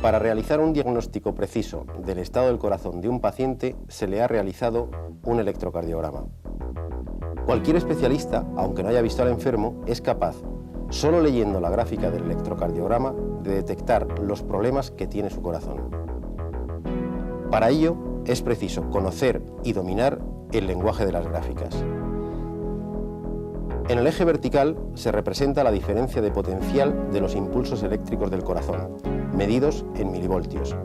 Para realizar un diagnóstico preciso del estado del corazón de un paciente se le ha realizado un electrocardiograma. Cualquier especialista, aunque no haya visto al enfermo, es capaz, solo leyendo la gráfica del electrocardiograma, de detectar los problemas que tiene su corazón. Para ello, es preciso conocer y dominar el lenguaje de las gráficas. En el eje vertical se representa la diferencia de potencial de los impulsos eléctricos del corazón, medidos en milivoltios,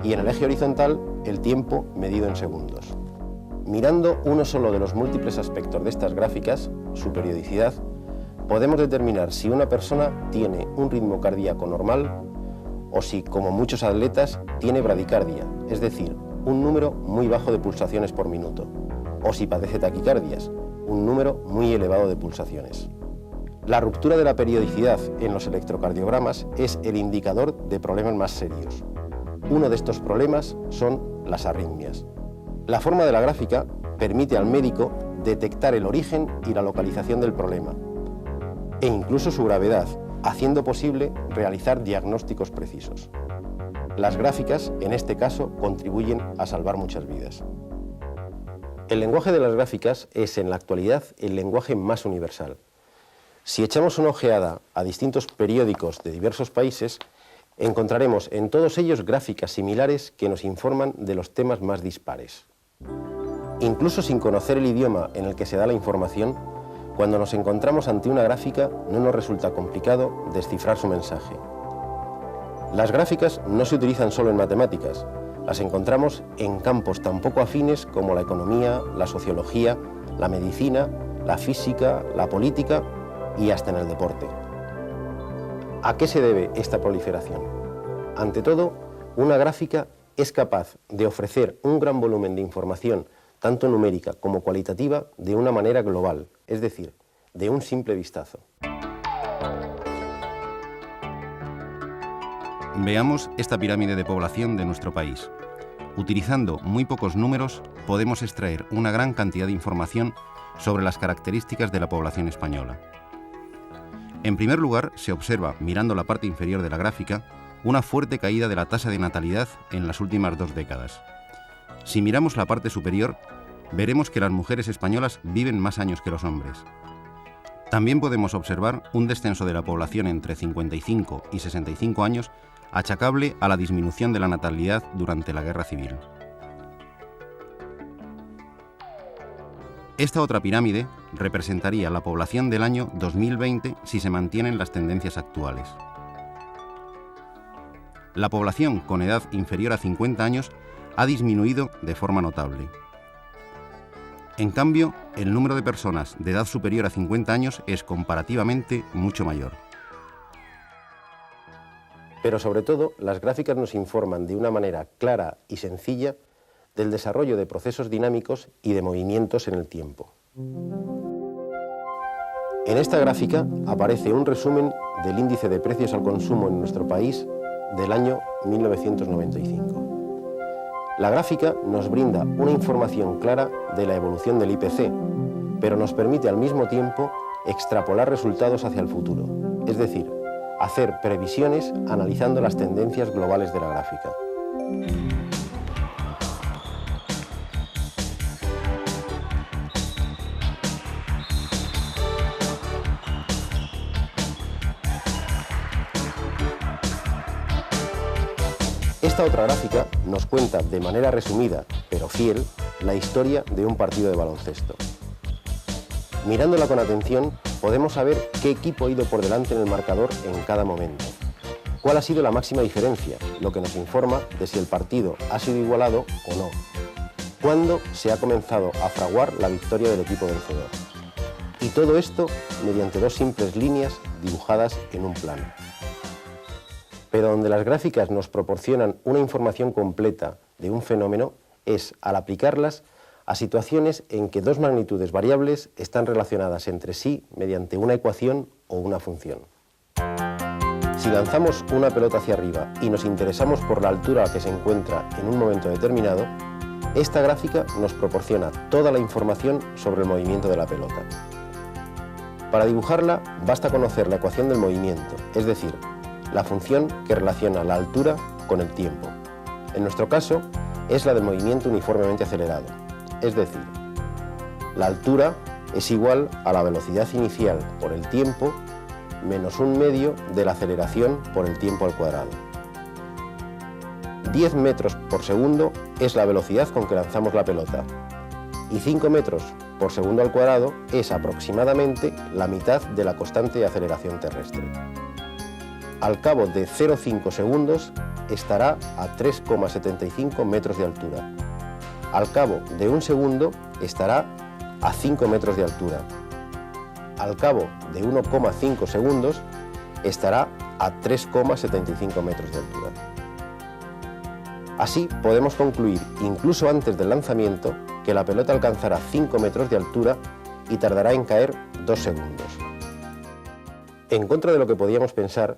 y en el eje horizontal el tiempo medido en segundos. Mirando uno solo de los múltiples aspectos de estas gráficas, su periodicidad, podemos determinar si una persona tiene un ritmo cardíaco normal o si, como muchos atletas, tiene bradicardia, es decir, un número muy bajo de pulsaciones por minuto, o si padece taquicardias, un número muy elevado de pulsaciones. La ruptura de la periodicidad en los electrocardiogramas es el indicador de problemas más serios. Uno de estos problemas son las arritmias. La forma de la gráfica permite al médico detectar el origen y la localización del problema, e incluso su gravedad, haciendo posible realizar diagnósticos precisos. Las gráficas, en este caso, contribuyen a salvar muchas vidas. El lenguaje de las gráficas es, en la actualidad, el lenguaje más universal. Si echamos una ojeada a distintos periódicos de diversos países, encontraremos en todos ellos gráficas similares que nos informan de los temas más dispares. Incluso sin conocer el idioma en el que se da la información, cuando nos encontramos ante una gráfica no nos resulta complicado descifrar su mensaje. Las gráficas no se utilizan solo en matemáticas, las encontramos en campos tan poco afines como la economía, la sociología, la medicina, la física, la política y hasta en el deporte. ¿A qué se debe esta proliferación? Ante todo, una gráfica es capaz de ofrecer un gran volumen de información, tanto numérica como cualitativa, de una manera global, es decir, de un simple vistazo. Veamos esta pirámide de población de nuestro país. Utilizando muy pocos números, podemos extraer una gran cantidad de información sobre las características de la población española. En primer lugar, se observa, mirando la parte inferior de la gráfica, una fuerte caída de la tasa de natalidad en las últimas 2 décadas. Si miramos la parte superior, veremos que las mujeres españolas viven más años que los hombres. También podemos observar un descenso de la población entre 55 y 65 años achacable a la disminución de la natalidad durante la Guerra Civil. Esta otra pirámide representaría la población del año 2020 si se mantienen las tendencias actuales. La población con edad inferior a 50 años ha disminuido de forma notable. En cambio, el número de personas de edad superior a 50 años es comparativamente mucho mayor. Pero sobre todo, las gráficas nos informan de una manera clara y sencilla del desarrollo de procesos dinámicos y de movimientos en el tiempo. En esta gráfica aparece un resumen del índice de precios al consumo en nuestro país del año 1995. La gráfica nos brinda una información clara de la evolución del IPC, pero nos permite al mismo tiempo extrapolar resultados hacia el futuro, es decir, hacer previsiones analizando las tendencias globales de la gráfica. Esta otra gráfica nos cuenta de manera resumida, pero fiel, la historia de un partido de baloncesto. Mirándola con atención, podemos saber qué equipo ha ido por delante en el marcador en cada momento, cuál ha sido la máxima diferencia, lo que nos informa de si el partido ha sido igualado o no, cuándo se ha comenzado a fraguar la victoria del equipo vencedor. Y todo esto mediante 2 simples líneas dibujadas en un plano. Pero donde las gráficas nos proporcionan una información completa de un fenómeno es al aplicarlas a situaciones en que 2 magnitudes variables están relacionadas entre sí mediante una ecuación o una función. Si lanzamos una pelota hacia arriba y nos interesamos por la altura a la que se encuentra en un momento determinado, esta gráfica nos proporciona toda la información sobre el movimiento de la pelota. Para dibujarla basta conocer la ecuación del movimiento, es decir, la función que relaciona la altura con el tiempo. En nuestro caso, es la del movimiento uniformemente acelerado, es decir, la altura es igual a la velocidad inicial por el tiempo menos 1/2 de la aceleración por el tiempo al cuadrado. 10 metros por segundo es la velocidad con que lanzamos la pelota y 5 metros por segundo al cuadrado es aproximadamente la mitad de la constante de aceleración terrestre. Al cabo de 0,5 segundos estará a 3,75 metros de altura. Al cabo de 1 segundo estará a 5 metros de altura. Al cabo de 1,5 segundos estará a 3,75 metros de altura. Así podemos concluir, incluso antes del lanzamiento, que la pelota alcanzará 5 metros de altura y tardará en caer 2 segundos. En contra de lo que podíamos pensar,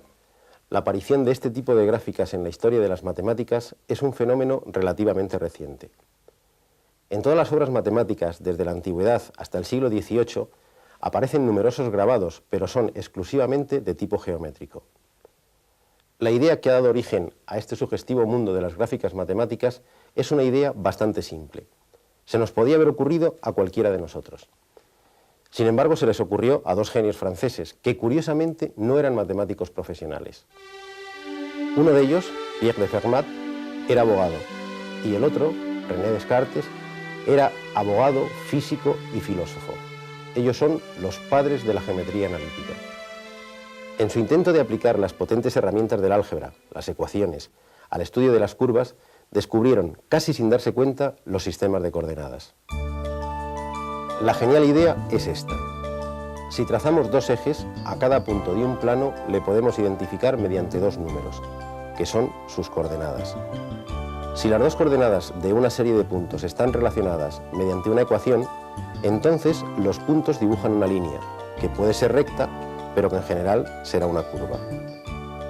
la aparición de este tipo de gráficas en la historia de las matemáticas es un fenómeno relativamente reciente. En todas las obras matemáticas, desde la antigüedad hasta el siglo XVIII, aparecen numerosos grabados, pero son exclusivamente de tipo geométrico. La idea que ha dado origen a este sugestivo mundo de las gráficas matemáticas es una idea bastante simple. Se nos podía haber ocurrido a cualquiera de nosotros. Sin embargo, se les ocurrió a dos genios franceses, que curiosamente no eran matemáticos profesionales. Uno de ellos, Pierre de Fermat, era abogado, y el otro, René Descartes, era abogado, físico y filósofo. Ellos son los padres de la geometría analítica. En su intento de aplicar las potentes herramientas del álgebra, las ecuaciones, al estudio de las curvas, descubrieron, casi sin darse cuenta, los sistemas de coordenadas. La genial idea es esta. Si trazamos dos ejes, a cada punto de un plano le podemos identificar mediante dos números, que son sus coordenadas. Si las dos coordenadas de una serie de puntos están relacionadas mediante una ecuación, entonces los puntos dibujan una línea, que puede ser recta, pero que en general será una curva.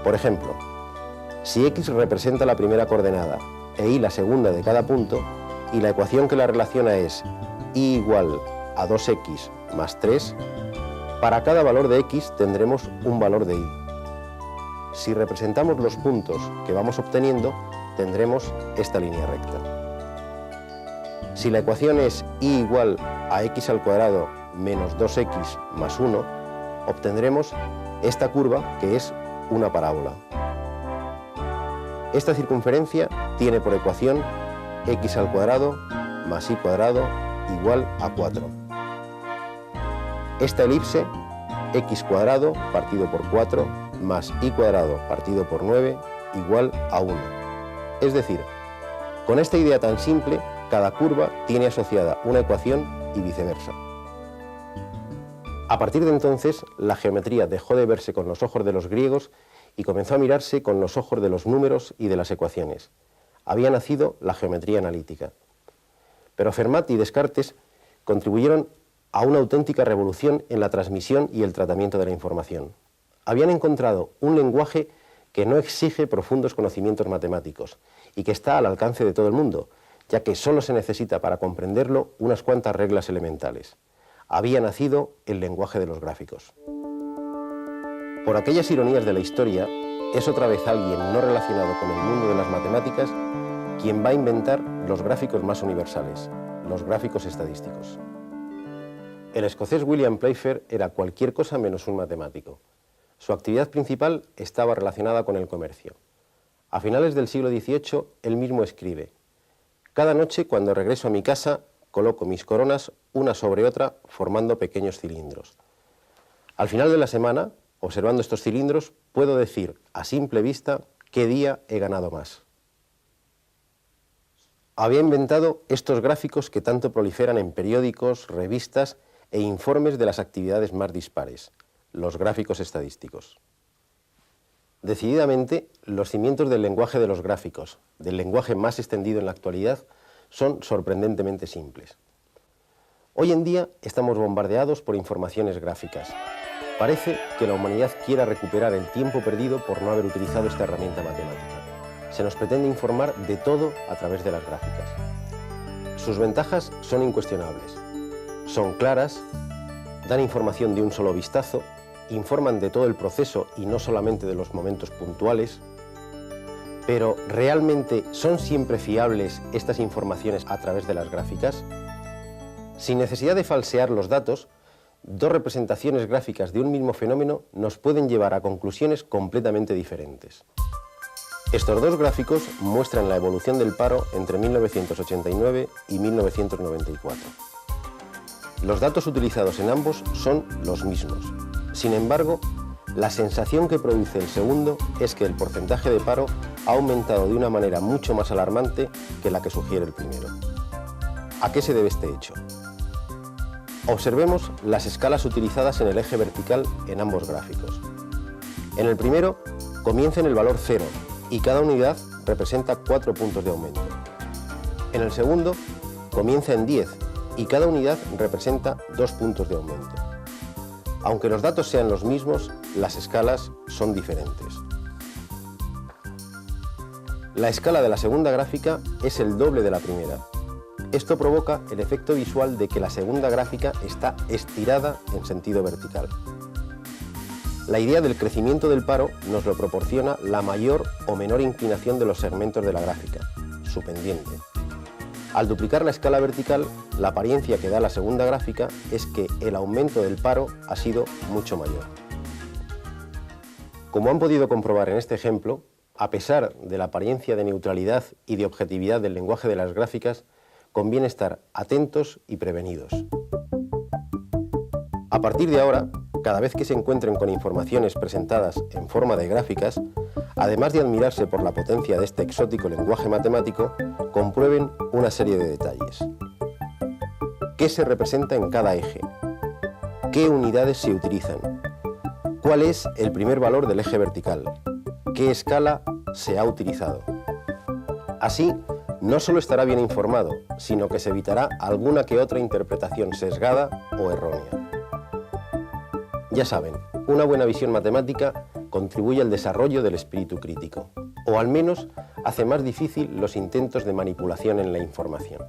Por ejemplo, si x representa la primera coordenada e y la segunda de cada punto, y la ecuación que la relaciona es y igual a 2x más 3, para cada valor de x tendremos un valor de y. Si representamos los puntos que vamos obteniendo, tendremos esta línea recta. Si la ecuación es y igual a x al cuadrado menos 2x más 1, obtendremos esta curva que es una parábola. Esta circunferencia tiene por ecuación x al cuadrado más y cuadrado igual a 4. Esta elipse, x cuadrado partido por 4 más y cuadrado partido por 9 igual a 1. Es decir, con esta idea tan simple, cada curva tiene asociada una ecuación y viceversa. A partir de entonces, la geometría dejó de verse con los ojos de los griegos y comenzó a mirarse con los ojos de los números y de las ecuaciones. Había nacido la geometría analítica. Pero Fermat y Descartes contribuyeron a una auténtica revolución en la transmisión y el tratamiento de la información. Habían encontrado un lenguaje que no exige profundos conocimientos matemáticos y que está al alcance de todo el mundo, ya que solo se necesita para comprenderlo unas cuantas reglas elementales. Había nacido el lenguaje de los gráficos. Por aquellas ironías de la historia, es otra vez alguien no relacionado con el mundo de las matemáticas quien va a inventar los gráficos más universales, los gráficos estadísticos. El escocés William Playfair era cualquier cosa menos un matemático. Su actividad principal estaba relacionada con el comercio. A finales del siglo XVIII, él mismo escribe: «Cada noche, cuando regreso a mi casa, coloco mis coronas una sobre otra, formando pequeños cilindros. Al final de la semana, observando estos cilindros, puedo decir a simple vista qué día he ganado más». Había inventado estos gráficos que tanto proliferan en periódicos, revistas e informes de las actividades más dispares, los gráficos estadísticos. Decididamente, los cimientos del lenguaje de los gráficos, del lenguaje más extendido en la actualidad, son sorprendentemente simples. Hoy en día estamos bombardeados por informaciones gráficas. Parece que la humanidad quiera recuperar el tiempo perdido por no haber utilizado esta herramienta matemática. Se nos pretende informar de todo a través de las gráficas. Sus ventajas son incuestionables. Son claras, dan información de un solo vistazo, informan de todo el proceso y no solamente de los momentos puntuales, Pero, ¿realmente son siempre fiables estas informaciones a través de las gráficas? Sin necesidad de falsear los datos, dos representaciones gráficas de un mismo fenómeno nos pueden llevar a conclusiones completamente diferentes. Estos dos gráficos muestran la evolución del paro entre 1989 y 1994. Los datos utilizados en ambos son los mismos. Sin embargo, la sensación que produce el segundo es que el porcentaje de paro ha aumentado de una manera mucho más alarmante que la que sugiere el primero. ¿A qué se debe este hecho? Observemos las escalas utilizadas en el eje vertical en ambos gráficos. En el primero comienza en el valor 0 y cada unidad representa 4 puntos de aumento. En el segundo comienza en 10 y cada unidad representa 2 puntos de aumento. Aunque los datos sean los mismos, las escalas son diferentes. La escala de la segunda gráfica es el doble de la primera. Esto provoca el efecto visual de que la segunda gráfica está estirada en sentido vertical. La idea del crecimiento del paro nos lo proporciona la mayor o menor inclinación de los segmentos de la gráfica, su pendiente. Al duplicar la escala vertical, la apariencia que da la segunda gráfica es que el aumento del paro ha sido mucho mayor. Como han podido comprobar en este ejemplo, a pesar de la apariencia de neutralidad y de objetividad del lenguaje de las gráficas, conviene estar atentos y prevenidos. A partir de ahora, cada vez que se encuentren con informaciones presentadas en forma de gráficas, además de admirarse por la potencia de este exótico lenguaje matemático, comprueben una serie de detalles. ¿Qué se representa en cada eje? ¿Qué unidades se utilizan? ¿Cuál es el primer valor del eje vertical? ¿Qué escala se ha utilizado? Así, no solo estará bien informado, sino que se evitará alguna que otra interpretación sesgada o errónea. Ya saben, una buena visión matemática contribuye al desarrollo del espíritu crítico, o al menos hace más difícil los intentos de manipulación en la información.